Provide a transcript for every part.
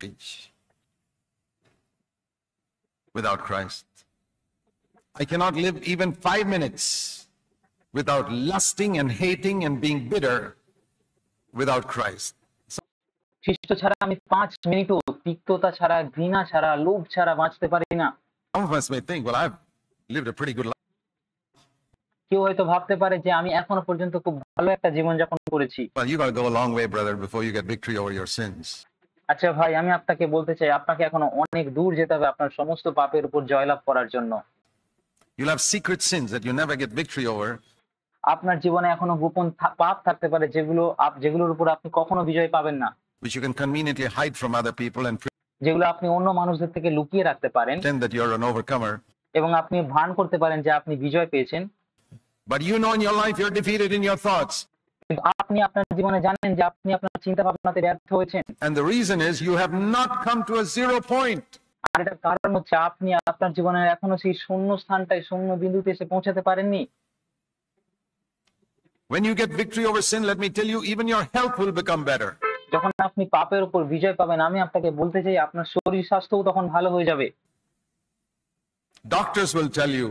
teach without Christ. I cannot live even 5 minutes without lusting and hating and being bitter without Christ. খ্রিস্ট ছাড়া আমি 5 মিনিটও তিক্ততা ছাড়া, ঘৃণা ছাড়া, লোভ ছাড়া বাঁচতে পারি না। Some of us may think, well, I've lived a pretty good life. কেউ হয়তো ভাবতে পারে যে আমি এখনো পর্যন্ত খুব ভালো একটা জীবন যাপন করেছি। Well, you got to go a long way, brother, before you get victory over your sins. আচ্ছা ভাই, আমি আপনাকে বলতে চাই, আপনাকে এখনো অনেক দূর যেতে হবে আপনার সমস্ত পাপের উপর জয়লাভ করার জন্য। You'll have secret sins that you never get victory over. আপনার জীবনে এখনো গোপন পাপ থাকতে পারে যেগুলোর উপর আপনি কখনো বিজয় পাবেন না, Which you can conveniently hide from other people and যেগুলো আপনি অন্য মানুষদের থেকে লুকিয়ে রাখতে পারেন pretend that you're an overcomer. এবং আপনি ভান করতে পারেন যে আপনি বিজয় পেয়েছেন, But you know in your life you're defeated in your thoughts. কিন্তু আপনি আপনার জীবনে জানেন যে আপনি আপনার চিন্তা ভাবনাতে ব্যর্থ হয়েছেন। And the reason is you have not come to a 0 point. আর এটার কারণ হচ্ছে আপনি আপনার জীবনের এখনো সেই শূন্য স্থানটায়, শূন্য বিন্দুতে এসে পৌঁছাতে পারেননি। When you get victory over sin, let me tell you, even your health will become better. যখন আপনি পাপের উপর বিজয় পাবেন, আমি আপনাকে বলতে চাই আপনার শরীর স্বাস্থ্যও তখন ভালো হয়ে যাবে। Doctors will tell you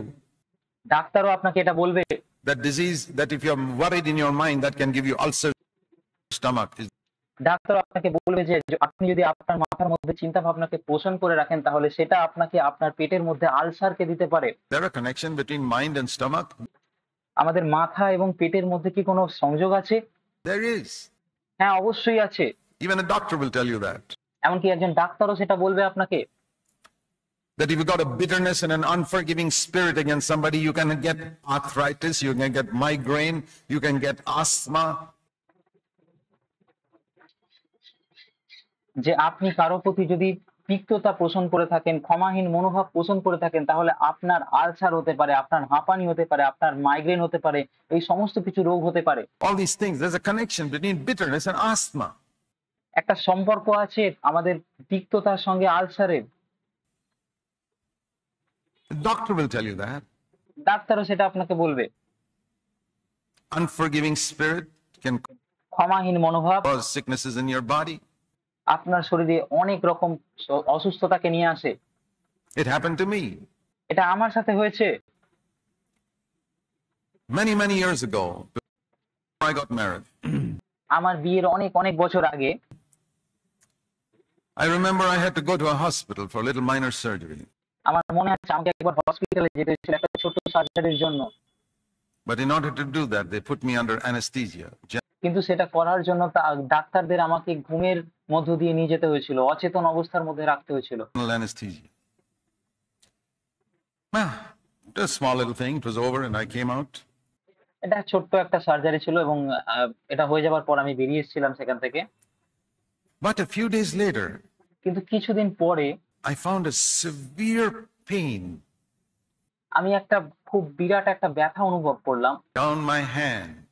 ডাক্তারও আপনাকে এটা বলবে that disease, that if you're worried in your mind, that can give you ulcer stomach. Doctor আপনাকে বলবে যে আপনি যদি আপনার মাথার মধ্যে চিন্তা ভাবনাকে পোষণ করে রাখেন, তাহলে সেটা আপনাকে আপনার পেটের মধ্যে আলসারকে দিতে পারে। There a connection between mind and stomach? আমাদের মাথা এবং পেটের মধ্যে কি কোনো সংযোগ আছে? There is. হ্যাঁ, অবশ্যই আছে। Even a doctor will tell you that. এমনকি একজন ডাক্তারও সেটা বলবে আপনাকে। That if you got a bitterness and an unforgiving spirit against somebody, you can get arthritis, you can get migraine, you can get asthma. যে আপনি কারো প্রতি যদি তিক্ততা পোষণ করে থাকেন, ক্ষমাহীন মনোভাব পোষণ করে থাকেন, তাহলে আপনার আলসার হতে পারে, আপনার হাঁপানি হতে পারে, আপনার মাইগ্রেন হতে পারে, এই সমস্ত কিছু রোগ হতে পারে। All these things, there's a connection between bitterness and asthma. একটা সম্পর্ক আছে আমাদের তিক্ততার সঙ্গে আলসারের। The doctor will tell you that. ডাক্তারও সেটা আপনাকে বলবে। Unforgiving spirit can ক্ষমাহীন মনোভাব cause sicknesses in your body. আপনার শরীরে অনেক রকম অসুস্থতাকে নিয়ে আসে। It happened to me এটা আমার সাথে হয়েছে many, many years ago before I got married. আমার বিয়ের অনেক অনেক বছর আগে। I remember I had to go to a hospital for a little minor surgery. আমার মনে আছে আমাকে একবার হসপিটালে যেতে হয়েছিল একটা ছোট সার্জারির জন্য। But in order to do that, they put me under anesthesia. কিন্তু সেটা করার জন্য ডাক্তারদের আমাকে ঘুমের মধ্য দিয়ে নিয়ে যেতে হয়েছিল, অচেতন অবস্থার মধ্যে রাখতে হয়েছিল। General anesthesia. Well, it was a small little thing. It was over and I came out. এটা ছোট্ট একটা সার্জারি ছিল এবং এটা হয়ে যাওয়ার পর আমি বেরিয়ে এসেছিলাম সেখান থেকে। But a few days later, কিন্তু কিছুদিন পরে I found a severe pain আমি একটা খুব বিরাট একটা ব্যথা অনুভব করলাম down my hand.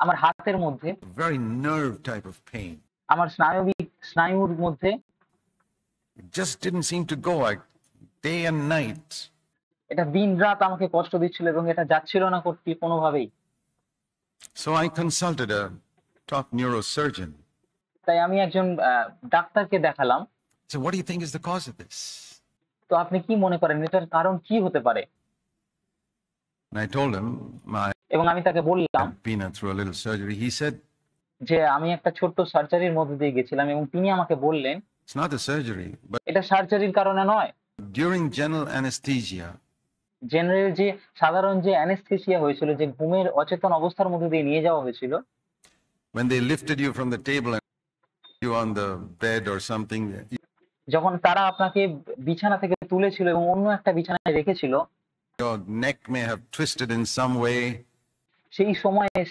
আমার হাতের মধ্যে, Very nerve type of pain. আমার স্নায়ুর মধ্যে। It just didn't seem to go, like day and night. এটা দিন রাত আমাকে কষ্ট দিচ্ছিল এবং এটা যাচ্ছিল না কোনোভাবেই। So I consulted a top neurosurgeon. তাই আমি একজন ডাক্তারকে দেখালাম। So what do you think is the cause of this? তো আপনি কি মনে করেন এটার কারণ কি হতে পারে? And I told him এবং আমি তাকে বললাম I'd been through a little surgery. He said, যে আমি একটা ছোট্ট সার্জারির মধ্যে দিয়ে গেছিলাম এবং তিনি আমাকে বললেন it's not the surgery, but এটা সার্জারির কারণে নয়। during general anesthesia, জেনারেল যে সাধারণ যে অ্যানেস্থেসিয়া হয়েছিল, যে ঘুমের অচেতন অবস্থার মধ্যে দিয়ে নিয়ে যাওয়া হয়েছিল, when they lifted you from the table and put you on the bed or something, যখন তারা আপনাকে বিছানা থেকে তুলেছিল এবং অন্য একটা বিছানায় রেখেছিল, your neck may have twisted in some way.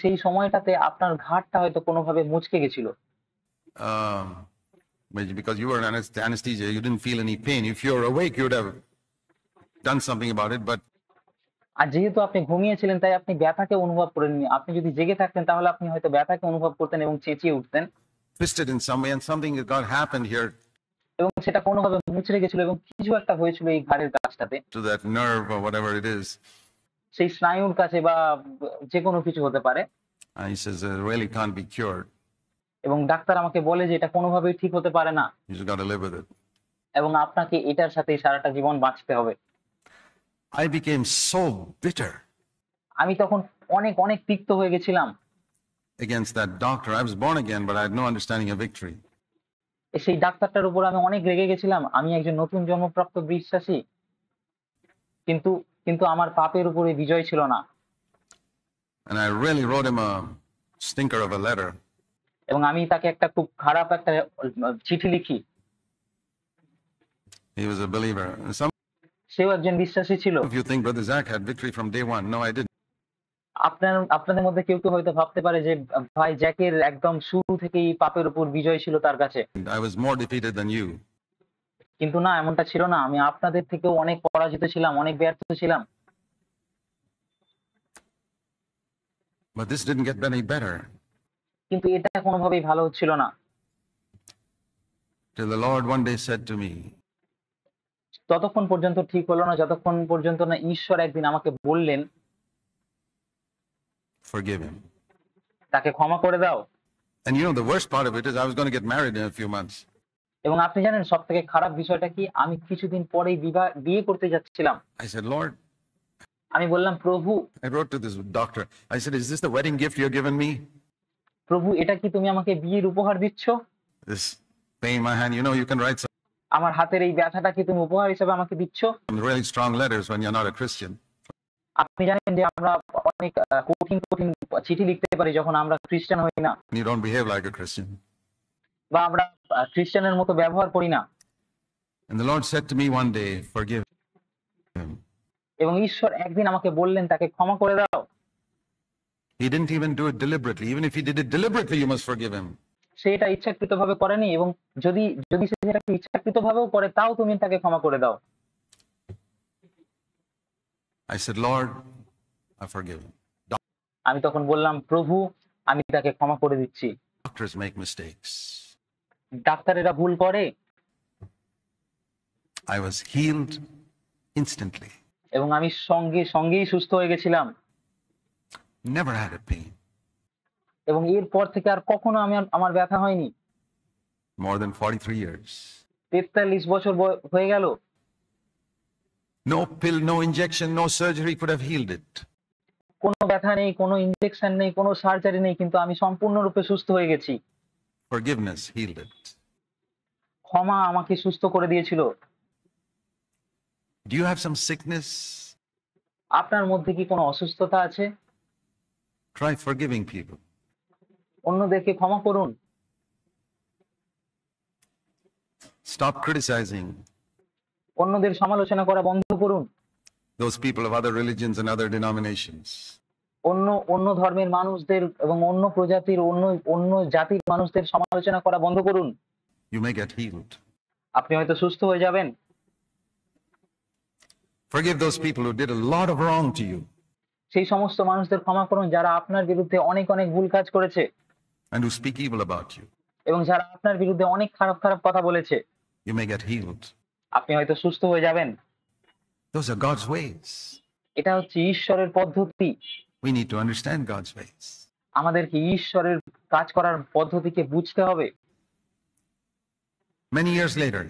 সেই সময়টাতে আপনার ঘাড়টা হয়তো কোনোভাবে মুচকে গেছিল। Because you were in anesthesia, you didn't feel any pain. If you were awake, you would have done something about it. But আর যেহেতু আপনি ঘুমিয়েছিলেন তাই আপনি ব্যথাকে অনুভব করেননি। আপনি যদি জেগে থাকতেন তাহলে আপনি হয়তো ব্যথাকে অনুভব করতেন এবং চেঁচিয়ে উঠতেন। twisted in some way, and something got happened here এবং সেটা কোনোভাবে মুচড়ে গেছিল এবং কিছু একটা হয়েছিল এই ঘাড়ের কাছটাতে, to that nerve or whatever it is. সেই স্নায়ুর কাছে বা যে কোনো কিছু হতে পারে। And he says it really can't be cured. এবং ডাক্তার আমাকে বলে যে এটা কোনোভাবেই ঠিক হতে পারে না, You just got to live with it. এবং আপনাকে এটার সাথেই সারাটা জীবন বাঁচতে হবে। I became so bitter আমি তখন অনেক, অনেক তিক্ত হয়ে গেছিলাম। against that doctor. I was born again, but I had no understanding of victory. সেই ডাক্তারটার উপর আমি অনেক রেগে গেছিলাম। আমি একজন নতুন জন্মপ্রাপ্ত বিশ্বাসী। কিন্তু কিন্তু আমার পাপের উপরে বিজয় ছিল না। And I really wrote him a stinker of a letter. এবং আমি তাকে একটা খুব খারাপ একটা চিঠি লিখি। He was a believer. Some সেও একজন বিশ্বাসী ছিল। of you think Brother Zach had victory from day one. No, I didn't. আপনাদের মধ্যে কেউ কেউ হয়তো ভাবতে পারে যে ভাই জ্যাকের একদম শুরু থেকেই পাপের উপর বিজয় ছিল তার কাছে। I was more defeated than you. কিন্তু না, এমনটা ছিল না। আমি আপনাদের থেকেও অনেক পরাজিত ছিলাম, অনেক ব্যর্থ ছিলাম। But this didn't get any better কিন্তু এটা কোনোভাবেই ভালো হচ্ছিল না। till the Lord one day said to me, ততক্ষণ পর্যন্ত ঠিক হলো না যতক্ষণ পর্যন্ত না ঈশ্বর একদিন আমাকে বললেন, forgive him. তাকে ক্ষমা করে দাও। And you know, the worst part of it is I was going to get married in a few months. এবং আপনি জানেন সবথেকে খারাপ বিষয়টা কি? আমি কিছুদিন পরেই বিয়ে করতে যাচ্ছিলাম। I said, Lord, আমি বললাম, প্রভু, I wrote to this doctor. I said, is this the wedding gift you're giving me? প্রভু, এটা কি তুমি আমাকে বিয়ের উপহার দিচ্ছ? This pain in my hand, you know, you can write আমার হাতের এই ব্যথাটা কি তুমি উপহার হিসেবে আমাকে দিচ্ছ? some really strong letters when you're not a Christian. আপনি জানেন যে আমরা অনেক কঠিন কঠিন চিঠি লিখতে পারি যখন আমরা খ্রিস্টান হই না, You don't behave like a Christian. বা আমরা খ্রিস্টানের মতো ব্যবহার করি না। And the Lord said to me one day, forgive him. এবং ঈশ্বর একদিন আমাকে বললেন, তাকে ক্ষমা করে দাও। He didn't even do it deliberately. Even if he did it deliberately, you must forgive him. সে এটা ইচ্ছাকৃতভাবে করেনি, এবং যদি যদি সে সেটাকে ইচ্ছাকৃতভাবেও করে তাও তুমি তাকে ক্ষমা করে দাও। I said, Lord, I forgive him. আমি তখন বললাম, প্রভু, আমি তাকে ক্ষমা করে দিচ্ছি। Doctors make mistakes. ডাক্তারেরা ভুল করে। I was healed instantly. এবং আমি সঙ্গে সঙ্গেই সুস্থ হয়ে গেছিলাম। Never had a pain. এবং এরপর থেকে আর কখনো আমার ব্যথা হয়নি। More than 43 years. 43 বছর হয়ে গেল। No pill, no injection, no surgery could have healed it. কোনো ব্যথা নেই, কোনো ইনজেকশন নেই, কোনো সার্জারি নেই, কিন্তু আমি সম্পূর্ণরূপে সুস্থ হয়ে গেছি। Forgiveness healed it. ক্ষমা আমাকে সুস্থ করে দিয়েছিল। Do you have some sickness? আপনার মধ্যে কি কোনো অসুস্থতা আছে? Try forgiving people. অন্যদেরকে ক্ষমা করুন। Stop criticizing অন্যদের সমালোচনা করা বন্ধ করুন। those people of other religions and other denominations. অন্য ধর্মের মানুষদের এবং অন্য প্রজাতির অন্য জাতির মানুষদের সমালোচনা করা বন্ধ করুন। You may get healed. আপনি হয়তো সুস্থ হয়ে যাবেন। Forgive those people who did a lot of wrong to you সেই সমস্ত মানুষদের ক্ষমা করুন যারা আপনার বিরুদ্ধে অনেক অনেক ভুল কাজ করেছে and who speak evil about you. এবং যারা আপনার বিরুদ্ধে অনেক খারাপ খারাপ কথা বলেছে। You may get healed. আপনি হয়তো সুস্থ হয়ে যাবেন। Those are God's ways. এটা হচ্ছে ঈশ্বরের পদ্ধতি। We need to understand God's ways. আমাদেরকে ঈশ্বরের কাজ করার পদ্ধতিকে বুঝতে হবে। Many years later,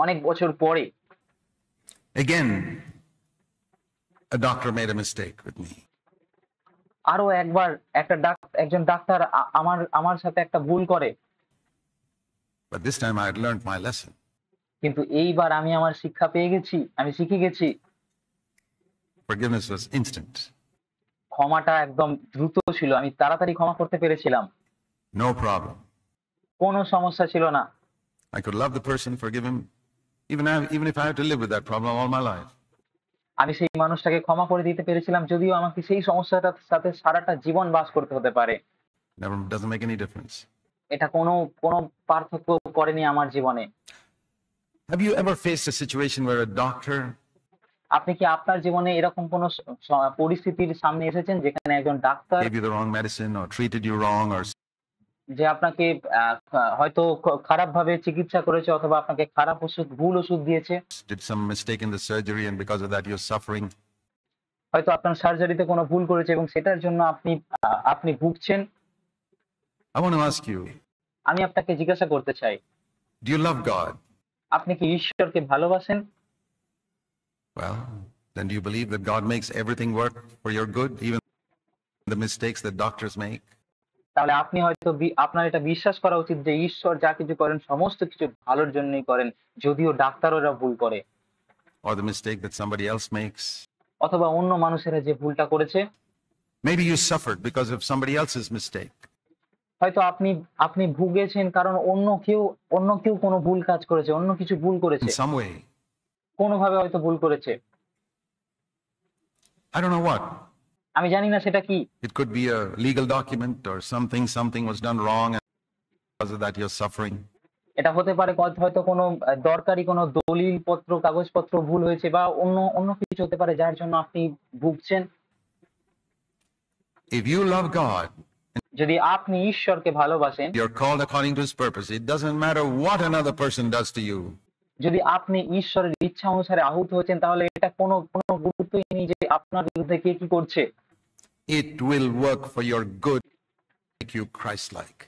অনেক বছর পরে again, a doctor made a mistake with me. আরো একবার একজন ডাক্তার আমার সাথে একটা ভুল করে। But this time I had learned my lesson. কিন্তু এইবার আমি আমার শিক্ষা পেয়ে গেছি, আমি শিখে গেছি। Forgiveness was instant. ক্ষমাটা একদম দ্রুত ছিল, আমি তাড়াতাড়ি ক্ষমা করতে পেরেছিলাম। No problem. কোনো সমস্যা ছিল না। I could love the person, forgive him, even if I had to live with that problem all my life. আমি সেই মানুষটাকে ক্ষমা করে দিতে পেরেছিলাম, যদিও আমাকে সেই সমস্যাটার সাথে সারাটা জীবন বাস করতে হতে পারে। Doesn't make any difference. এটা কোনো পার্থক্য করেনি আমার জীবনে। Have you ever faced a situation where a doctor আপনি কি আপনার জীবনে এরকম কোনো পরিস্থিতির সামনে এসেছেন যেখানে একজন doctor gave you the wrong medicine or treated you wrong or যে আপনাকে হয়তো খারাপভাবে চিকিৎসা করেছে, অথবা আপনাকে ভুল ওষুধ দিয়েছে, did some mistake in the surgery and because of that you're suffering? হয়তো আপনার সার্জারিতে কোনো ভুল করেছে এবং সেটার জন্য আপনি ভুগছেন? I want to ask you, আমি আপনাকে জিজ্ঞাসা করতে চাই, do you love God? আপনি কি ঈশ্বরকে ভালোবাসেন? Well, then do you believe that God makes everything work for your good, even the mistakes that doctors make? তাহলে আপনি হয়তো আপনার এটা বিশ্বাস করা উচিত যে ঈশ্বর যা কিছু করেন সমস্ত কিছু ভালোর জন্যই করেন, যদিও ডাক্তাররা ভুল করে Or the mistake that somebody else makes? অথবা অন্য মানুষেরা যে ভুলটা করেছে। Maybe you suffered because of somebody else's mistake. হয়তো আপনি আপনি ভুগেছেন কারণ অন্য কেউ কোনো ভুল কাজ করেছে, অন্য কিছু ভুল In করেছে, some way. কোনোভাবে হয়তো ভুল করেছে। I don't know what. আমি জানি না সেটা কি। It could be a legal document or something was done wrong, and because of that you're suffering. এটা হতে পারে হয়তো কোনো দরকারি কোনো দলিলপত্র, কাগজপত্র ভুল হয়েছে বা অন্য কিছু হতে পারে যার জন্য আপনি ভুগছেন। If you love God, যদি আপনি ঈশ্বরকে ভালোবাসেন, you're called according to his purpose. It doesn't matter what another person does to you. যদি আপনি ঈশ্বরের ইচ্ছা অনুসারে আহুত হয়েছেন তাহলে এটা কোনো গুরুত্বই নেই যে আপনার বিরুদ্ধে কে কি করছে। It will work for your good, make you Christ-like.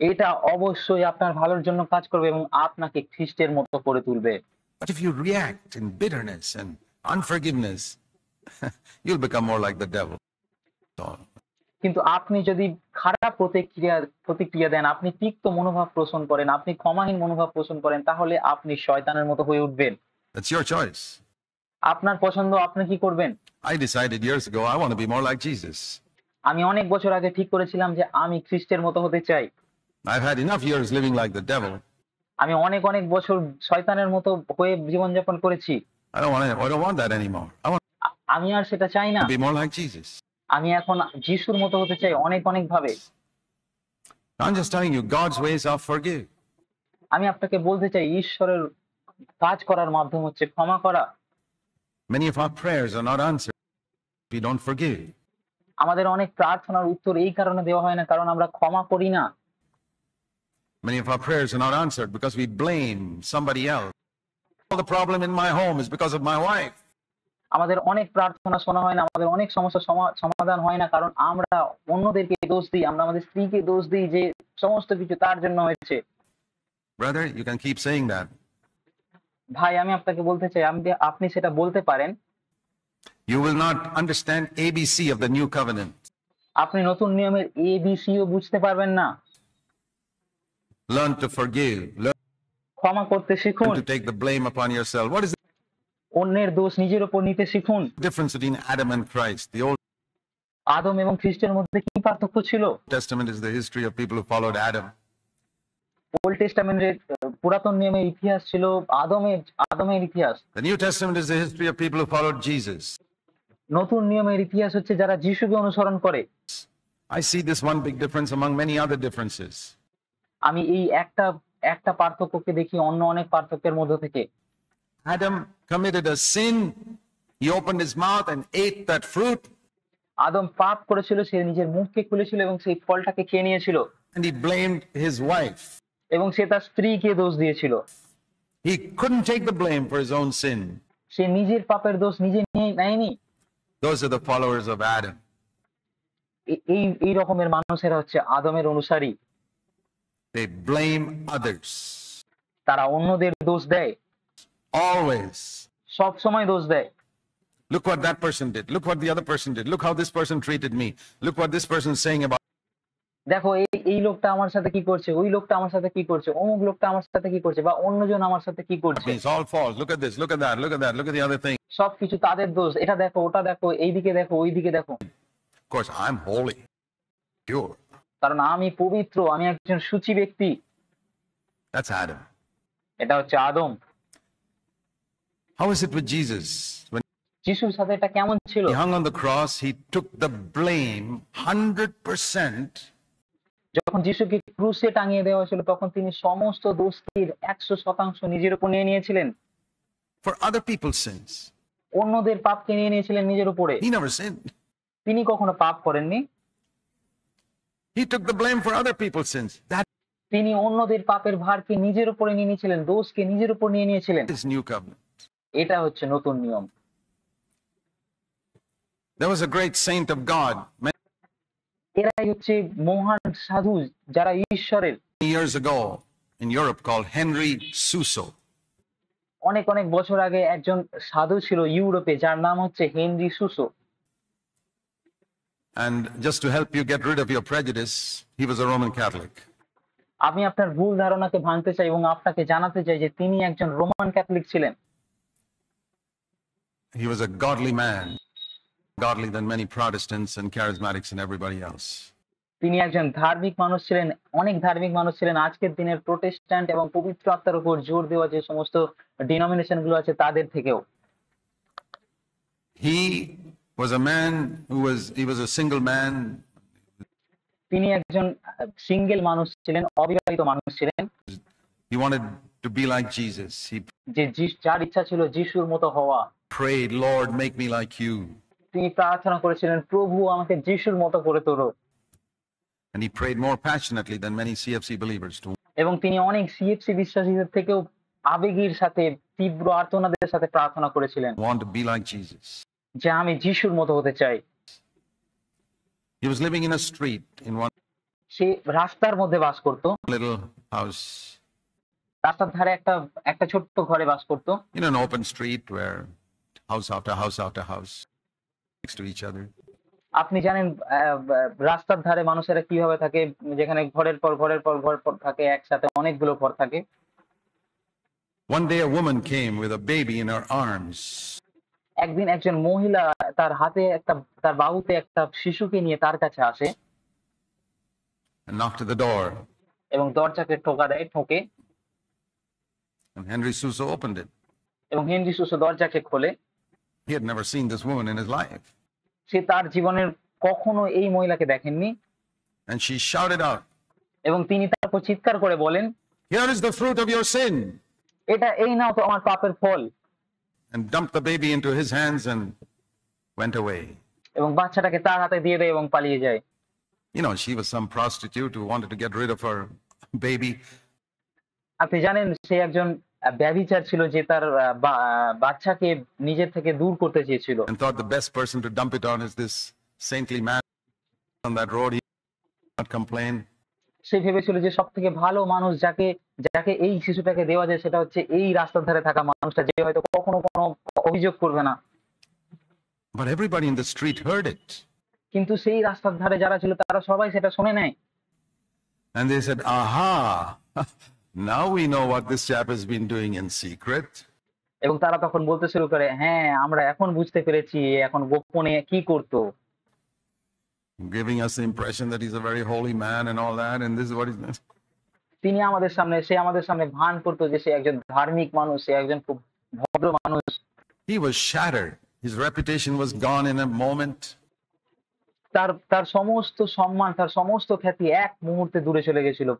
এটা অবশ্যই আপনার ভালোর জন্য কাজ করবে এবং আপনাকে খ্রিস্টের মতো করে তুলবে। But if you react in bitterness and unforgiveness, you'll become more like the devil. So, কিন্তু আপনি যদি খারাপ প্রতিক্রিয়া দেন, আপনি তিক্ত মনোভাব পোষণ করেন, আপনি ক্ষমাহীন মনোভাব পোষণ করেন, তাহলে আপনি শয়তানের মতো হয়ে উঠবেন। that's your choice. আপনার পছন্দ, আপনি কি করবেন? I decided years ago I want to be more like Jesus. আমি অনেক বছর আগে ঠিক করেছিলাম যে আমি খ্রিস্টের মতো হতে চাই। I've had enough years living like the devil. আমি অনেক বছর শয়তানের মতো হয়ে জীবনযাপন করেছি। I don't want that anymore. I want আমি আর সেটা চাই না। to be more like Jesus. আমি এখন যিশুর মতো হতে চাই অনেক ভাবে। I'm just telling you, God's ways are forgive. আমি আপনাকে বলতে চাই ঈশ্বরের কাজ করার মাধ্যম হচ্ছে ক্ষমা করা। Many of our prayers are not answered if we don't forgive. আমাদের অনেক প্রার্থনার উত্তর এই কারণে দেওয়া হয় না কারণ আমরা ক্ষমা করি না। Many of our prayers are not answered because we blame somebody else. All the problem in my home is because of my wife. আমাদের অনেক প্রার্থনা শোনা হয় না, আমাদের অনেক সমস্যার সমাধান হয় না কারণ আমরা অন্যদেরকে দোষ দিই, আমরা আমাদের স্ত্রীকে দোষ দিই যে সমস্ত কিছু তার জন্য হয়েছে। Brother, you can keep saying that. ভাই, আমি আপনাকে বলতে চাই, আপনি সেটা বলতে পারেন। You will not understand ABC of the new covenant. আপনি নতুন নিয়মের ABCও বুঝতে পারবেন না। Learn to forgive. Learn ক্ষমা করতে শিখুন। to take the blame upon yourself. What is অন্যের দোষ নিজের উপর নিতে শিখুন। the difference between Adam and Christ? The Old আদম এবং খ্রিস্টের মধ্যে কি পার্থক্য ছিল? Testament is the history of people who followed Adam. Old টেস্টামেন্টের পুরাতন নিয়মের ইতিহাস ছিল আদমের ইতিহাস। The New Testament is the history of people who followed Jesus. নতুন নিয়মের ইতিহাস হচ্ছে যারা যিশুকে অনুসরণ করে। I see this one big difference among many other differences. আমি এই একটা পার্থক্যকে দেখি অন্য অনেক পার্থক্যের মধ্যে থেকে। Adam committed a sin. He opened his mouth and ate that fruit. আদম পাপ করেছিল, সে নিজের মুখকে খুলেছিল এবং সেই ফলটাকে খেয়ে নিয়েছিল। And he blamed his wife. এবং সে তার স্ত্রীকে দোষ দিয়েছিল। He couldn't take the blame for his own sin. সে নিজের পাপের দোষ নিজে নেয়নি। Those are the followers of Adam. এই রকমের মানুষেরা হচ্ছে আদমের অনুসারী। They blame others. তারা অন্যদের দোষ দেয়। Always. সব সময় দোষ দেয়। Look what that person did. Look what the other person did. Look how this person treated me. Look what this person is saying about. দেখো এই লোকটা আমার সাথে কি করছে, ওই লোকটা আমার সাথে কি করছে, অমুক লোকটা আমার সাথে কি করছে বা অন্যজন আমার সাথে কি করছে। It's all false. Look at this. Look at that. Look at that. Look at the other thing. সবকিছু তাদের দোষ। এটা দেখো, ওটা দেখো, এইদিকে দেখো, ওইদিকে দেখো। Of course, I'm holy, pure. কারণ আমি পবিত্র, আমি একজন সূচি ব্যক্তি। That's Adam. এটা হচ্ছে আদম। How is it with Jesus? When যিশুর সাথে এটা কেমন ছিল? he hung on the cross, he took the blame 100%. যখন যিশুকে ক্রুশে টাঙিয়ে দেওয়া হয়েছিল তখন তিনি সমস্ত দোষটির 100% নিজের উপর নিয়ে নিয়েছিলেন। For other people's sins. অন্যদের পাপকে নিয়ে নিয়েছিলেন নিজের উপরে। He never sinned. তিনি কখনো পাপ করেননি। He took the blame for other people's sins. That তিনি অন্যদের পাপের ভারকে নিজের উপরে নিয়ে নিয়েছিলেন, দোষকে নিজের উপর নিয়ে নিয়েছিলেন। is new covenant. এটা হচ্ছে নতুন নিয়ম। There was a great saint of God many এরাই হচ্ছে মহান সাধু যারা ঈশ্বরের। years ago in Europe called Henry Suso. অনেক অনেক বছর আগে একজন সাধু ছিল ইউরোপে, যার নাম হচ্ছে Henry সুসো। And just to help you get rid of your prejudice, he was a Roman Catholic. আমি আপনার ভুল ধারণাকে ভাঙতে চাই এবং আপনাকে জানাতে চাই যে তিনি একজন রোমান ক্যাথলিক ছিলেন। He was a godly man, godly than many Protestants and charismatics and everybody else. তিনি একজন ধার্মিক মানুষ ছিলেন, অনেক ধার্মিক মানুষ ছিলেন আজকের দিনের প্রোটেস্ট্যান্ট এবং পবিত্র আত্মার উপর জোর দেওয়া যে সমস্ত ডিনোমিনেশন গুলো আছে তাদের থেকেও। He was a man he was a single man. তিনি একজন সিঙ্গেল মানুষ ছিলেন, অবিবাহিত মানুষ ছিলেন। He wanted to be like Jesus. He যে যার ইচ্ছা ছিল যিশুর মতো হওয়া। prayed, Lord, make me like you. তিনি প্রার্থনা করেছিলেন, প্রভু আমাকে যিশুর মতো করে তোলো। And he prayed more passionately than many CFC believers do. এবং তিনি অনেক সিএফসি বিশ্বাসীদের থেকেও আবেগের সাথে, তীব্র আর্তনাদের সাথে প্রার্থনা করেছিলেন Want to be like Jesus. যে আমি যিশুর মতো হতে চাই। He was living in a street in one সে রাস্তার মধ্যে বাস করত, little house, রাস্তার ধারে একটা ছোট্ট ঘরে বাস করত। in an open street where house after house after house next to each other. আপনি জানেন রাস্তার ধারে মানুষেরা কিভাবে থাকে, যেখানে ঘরের পর ঘরের পর ঘর থাকে, একসাথে অনেকগুলো ঘর থাকে। One day a woman came with a baby in her arms. একদিন একজন মহিলা তার হাতে তার বাহুতে একটা শিশুকে নিয়ে তার কাছে আসে And knocked at the door. এবং দরজাকে ঠোকে And Henry Suso opened it. এবং হেনরি সুসো দরজাকে খোলে। He had never seen this woman in his life. সে তার জীবনের কখনো এই মহিলাকে দেখেননি And she shouted out, এবং তিনি তারপর চিৎকার করে বলেন, "Here is the fruit of your sin." এই নাও তো আমার পাপের ফল। And dumped the baby into his hands and went away. এবং বাচ্চাটাকে তার হাতে দিয়ে দেয় এবং পালিয়ে যায়। You know, she was some prostitute who wanted to get rid of her baby. আপনি জানেন সে একজন ব্যভিচার ছিল যে তার বাচ্চাকে নিজের থেকে দূর করতে চেয়েছিল। And thought the best person to dump it on is this saintly man on that road. He did not complain. সে ভেবেছিল যে সব থেকে ভালো মানুষ যাকে এই শিশুটাকে দেওয়া যায় সেটা হচ্ছে এই রাস্তার ধারে থাকা মানুষটা, যে হয়তো কখনো কোনো অভিযোগ করবে না। But everybody in the street heard it. কিন্তু সেই রাস্তার ধারে যারা ছিল তারা সবাই সেটা শুনে নেয়। And they said, "Aha, now we know what this chap has been doing in secret." এবং তারা তখন বলতে শুরু করে, হ্যাঁ আমরা এখন বুঝতে পেরেছি এখন গোপনে কি করতো। Giving us the impression that he's a very holy man and all that, and this is what he's. সে আমাদের সামনে ভান করতো যে সে একজন ধার্মিক মানুষ, সে একজন খুব ভদ্র মানুষ। He was shattered. His reputation was gone in a moment. তার সমস্ত সম্মান, তার সমস্ত খ্যাতি এক মুহূর্তে দূরে চলে গেছিল।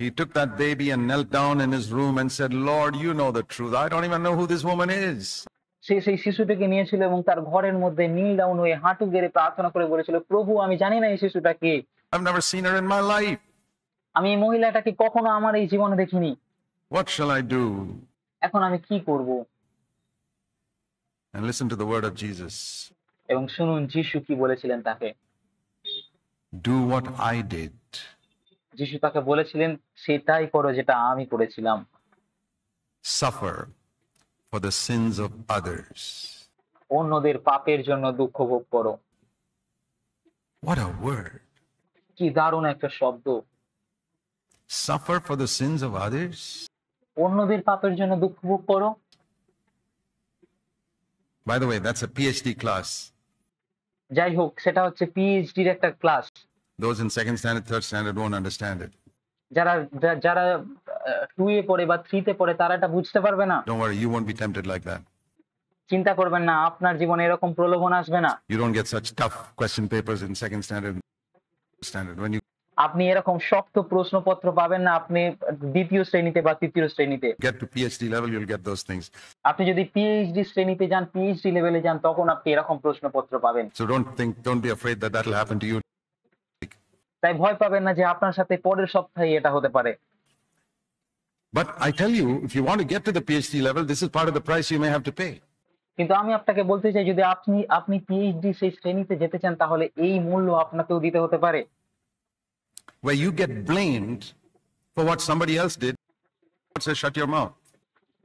He took that baby and knelt down in his room and said, "Lord, you know the truth. I don't even know who this woman is." সে সেই শিশুটিকে নিয়েছিল এবং তার ঘরের মধ্যে নীল ডাউন হয়ে হাঁটু গেড়ে প্রার্থনা করে বলেছিল, প্রভু আমি জানি না এই শিশুটা কে, I've never seen her in my life. আমি এই মহিলাটাকে কখনো আমার এই জীবনে দেখিনি। What shall I do? এখন আমি কি করব? And listen to the word of Jesus. এবং শুনুন যিশু কি বলেছিলেন তাকে। Do what I did. যিশু তাকে বলেছিলেন সেটাই করো যেটা আমি করেছিলাম। Suffer for the sins of others. অন্যদের পাপের জন্য দুঃখ ভোগ করো। What a word. কি দারুণ একটা শব্দ। Suffer for the sins of others. অন্যদের পাপের জন্য দুঃখ ভোগ করো। By the way, that's a PhD class. যাই হোক, সেটা হচ্ছে পিএইচডির একটা class. Those in second standard, third standard won't understand it. যারা 2 এ পড়ে বা 3 তে পড়ে তারা এটা বুঝতে পারবে না। Don't worry, you won't be tempted like that. চিন্তা করবেন না, আপনার জীবনে এরকম প্রলোভন আসবে না। You don't get such tough question papers in second standard. When you আপনি এরকম শক্ত প্রশ্নপত্র পাবেন না আপনি দ্বিতীয় শ্রেণীতে বা তৃতীয় শ্রেণীতে। get to PhD level, you'll get those things. আপনি যদি পিএইচডি শ্রেণীতে যান, পিএইচডি লেভেলে যান, তখন আপনি এরকম প্রশ্নপত্র পাবেন। So don't be afraid that that'll happen to you. তাই ভয় পাবেন না যে আপনার সাথে পরের সপ্তাহে এটা হতে পারে। But I tell you, if you want to get to the PhD level, this is part of the price you may have to pay. কিন্তু আমি আপনাকে বলতে চাই যদি আপনি পিএইচডি সেই শ্রেণীতে যেতে চান তাহলে এই মূল্য আপনাকেও দিতে হতে পারে। Where you get blamed for what somebody else did, God says, shut your mouth.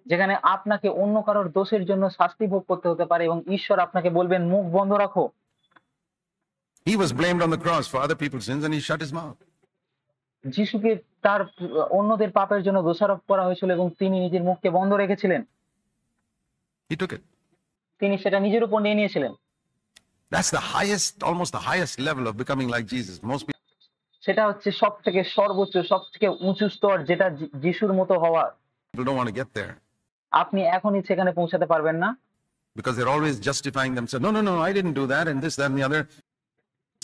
যেখানে আপনাকে অন্য কারোর দোষের জন্য শাস্তি ভোগ করতে হতে পারে এবং ঈশ্বর আপনাকে বলবেন মুখ বন্ধ রাখো। He was blamed on the cross for other people's sins and he shut his mouth. যিশুকে তার অন্যদের পাপের জন্য দোষারোপ করা হয়েছিল এবং তিনি নিজের মুখকে বন্ধ রেখেছিলেন। He took it. তিনি সেটা নিজের উপর নিয়ে নিয়েছিলেন। That's the highest, almost the highest level of becoming like Jesus. Most সেটা হচ্ছে সবথেকে সর্বোচ্চ, সবথেকে উঁচু স্তর, যেটা যিশুর মতো হওয়া। people don't want to get there আপনি এখনই সেখানে পৌঁছাতে পারবেন না, because they're always justifying themselves. No, no, no, I didn't do that, and this, that, and the other.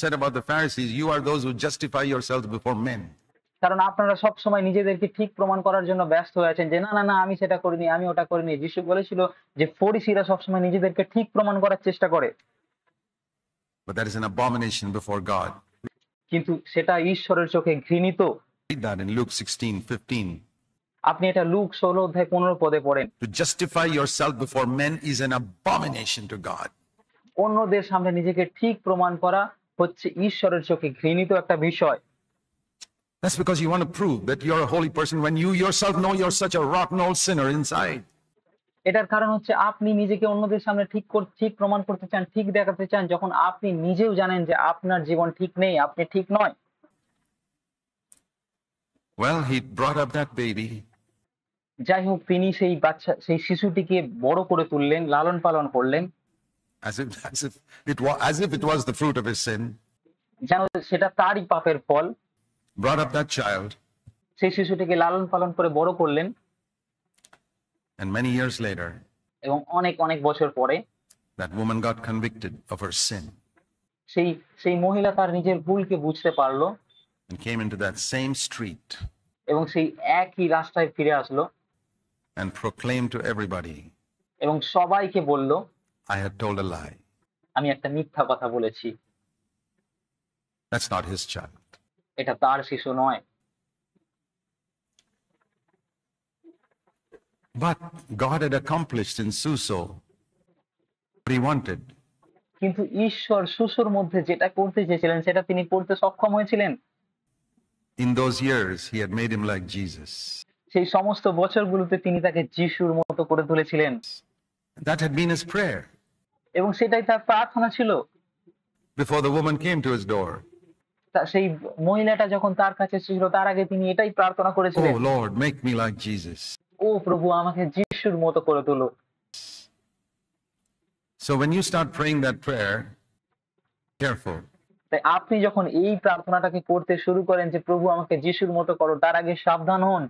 Said about the Pharisees, you are those who justify yourselves before men. কারণ আপনারা সব সময় নিজেদেরকে ঠিক প্রমাণ করার জন্য ব্যস্ত হয়ে আছেন যে না না না আমি সেটা করিনি, আমি ওটা করিনি। যিশু বলেছিল যে ফরিসিরা সবসময় নিজেদেরকে ঠিক প্রমাণ করার চেষ্টা করে, But that is an abomination before God. কিন্তু সেটা ঈশ্বরের চোখে ঘৃণিত। Read that in Luke 16:15. আপনি এটা লুক 16:15 পদে পড়েন। To justify yourself before men is an abomination to God. অন্যদের সামনে নিজেকে ঠিক প্রমাণ করা হচ্ছে ঈশ্বরের চোখে ঘৃণিত একটা বিষয়। That's because you want to prove that you're a holy person when you yourself know you're such a rotten old sinner inside. এটার কারণ হচ্ছে আপনি নিজেকে অন্যদের সামনে ঠিক প্রমাণ করতে চান, ঠিক দেখাতে চান, যখন আপনি নিজেও জানেন যে আপনার জীবন ঠিক নেই, আপনি ঠিক নয়। Well, he brought up that baby. যাই হোক, তিনি সেই শিশুটিকে বড় করে তুললেন, লালন পালন করলেন, as if it was the fruit of his sin. যেন সেটা তারই পাপের ফল। Brought up that child. সেই শিশুটিকে লালন পালন করে বড় করলেন। And many years later, এবং অনেক অনেক বছর পরে that woman got convicted of her sin সেই মহিলা তার নিজের ভুলকে বুঝতে পারলো and came into that same street এবং সেই একই রাস্তায় ফিরে আসলো and proclaimed to everybody, এবং সবাইকে বলল, I had told a lie. আমি একটা মিথ্যা কথা বলেছি। That's not his child. এটা তার শিশু নয়। But God had accomplished in Suso what he wanted. কিন্তু ঈশ্বর সুসোর মধ্যে যেটা করতে চেয়েছিলেন সেটা তিনি করতে সক্ষম হয়েছিলেন। In those years, he had made him like Jesus. সেই সমস্ত বছরগুলোতে তিনি তাকে যিশুর মতো করে তুলেছিলেন। That had been his prayer এবং সেটাই তার প্রার্থনা ছিল। before the woman came to his door. সেই মহিলাটা যখন তার কাছে ছিল তার আগে তিনি এটাই প্রার্থনা করেছিলেন, Oh Lord, make me like Jesus. ও প্রভু, আমাকে যিশুর মতো করে তোলো। So when you start praying that prayer, careful. তাই আপনি যখন এই প্রার্থনাটাকে করতে শুরু করেন যে প্রভু আমাকে যিশুর মতো করো, তার আগে সাবধান হন।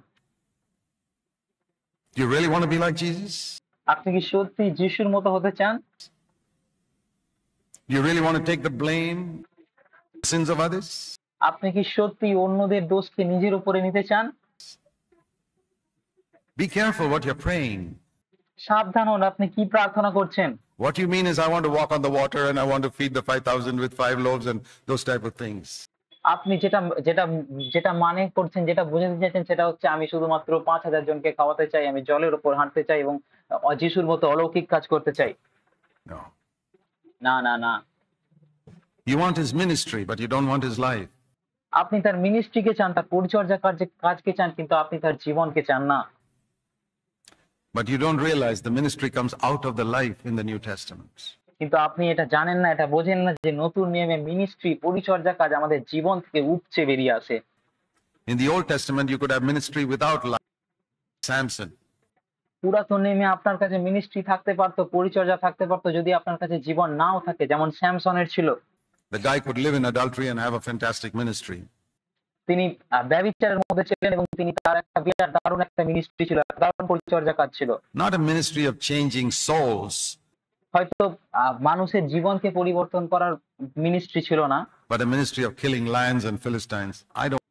Do you really want to be like Jesus? আপনি কি সত্যি যিশুর মতো হতে চান? Do you really want to take the blame, sins of others? আপনি কি সত্যি অন্যদের দোষকে নিজের উপরে নিতে চান? Be careful what you're praying. সাবধান হন, আপনি কি প্রার্থনা করছেন। What you mean is, I want to walk on the water and I want to feed the 5,000 with 5 loaves and those type of things. আপনি যেটা যেটা যেটা মানে করছেন, যেটা বোঝাতে চাইছেন, সেটা হচ্ছে আমি শুধুমাত্র 5,000 জনকে খাওয়াতে চাই, আমি জলের উপর হাঁটতে চাই এবং যিশুর মতো অলৌকিক কাজ করতে চাই। No. না না না, You want his ministry, but you don't want his life. আপনি তার মিনিস্ট্রিকে চান, তার পরিচর্যা কাজকে চান, কিন্তু আপনি তার জীবনকে চান না। But you don't realize the ministry comes out of the life in the New Testament. কিন্তু আপনি এটা জানেন না, এটা বোঝেন না যে নতুন নিয়মে মিনিস্ট্রি, পরিচর্যা কাজ আমাদের জীবন থেকে উপচে বেরিয়ে আসে। In the Old Testament, you could have ministry without life. Samson. পুরাতন নিয়মে আপনার কাছে মিনিস্ট্রি থাকতে পারতো, পরিচর্যা থাকতে পারতো, যদি আপনার কাছে জীবন নাও থাকে, যেমন স্যামসনের ছিল। The guy could live in adultery and have a fantastic ministry. তিনি ব্যভিচারের মধ্যে ছিলেন এবং তিনি তার একটা বিরাট দারুণ একটা মিনিস্ট্রি ছিল, দারুণ পরিচর্যা কাজ ছিল। Not a ministry of changing souls, হয়তো মানুষের জীবনকে পরিবর্তন করার মিনিস্ট্রি ছিল না, but a ministry of killing lions and Philistines. I don't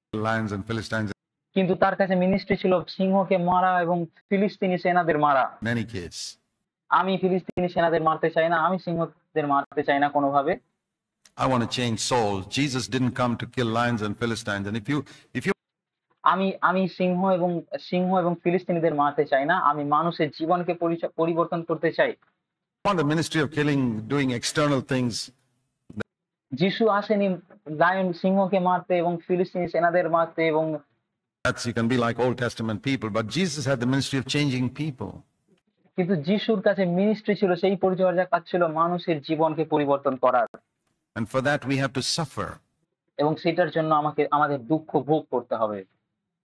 kill lions and Philistines কিন্তু তার কাছে মিনিস্ট্রি ছিল সিংহকে মারা এবং ফিলিস্তিনি সেনাদের মারা। in any case. আমি ফিলিস্তিনি সেনাদের মারতে চাই না, আমি সিংহদের মারতে চাই না কোনোভাবে। I want to change souls. Jesus didn't come to kill lions and Philistines. And if you আমি সিংহ এবং ফিলিস্তিনিদের মারতে চাই না, আমি মানুষের জীবনকে পরিবর্তন করতে চাই। want the ministry of killing, doing external things, যিশু আসেনি সিংহকে মারতে এবং ফিলিস্তিনি সেনাদের মারতে এবং That's you can be like Old Testament people, but Jesus had the ministry of changing people. কিন্তু যিশুর কাছে মিনিস্ট্রি ছিল, সেই পরিচর্যা কাজ ছিল মানুষের জীবনকে পরিবর্তন করার, And for that we have to suffer. এবং সেটার জন্য আমাদের দুঃখ ভোগ করতে হবে।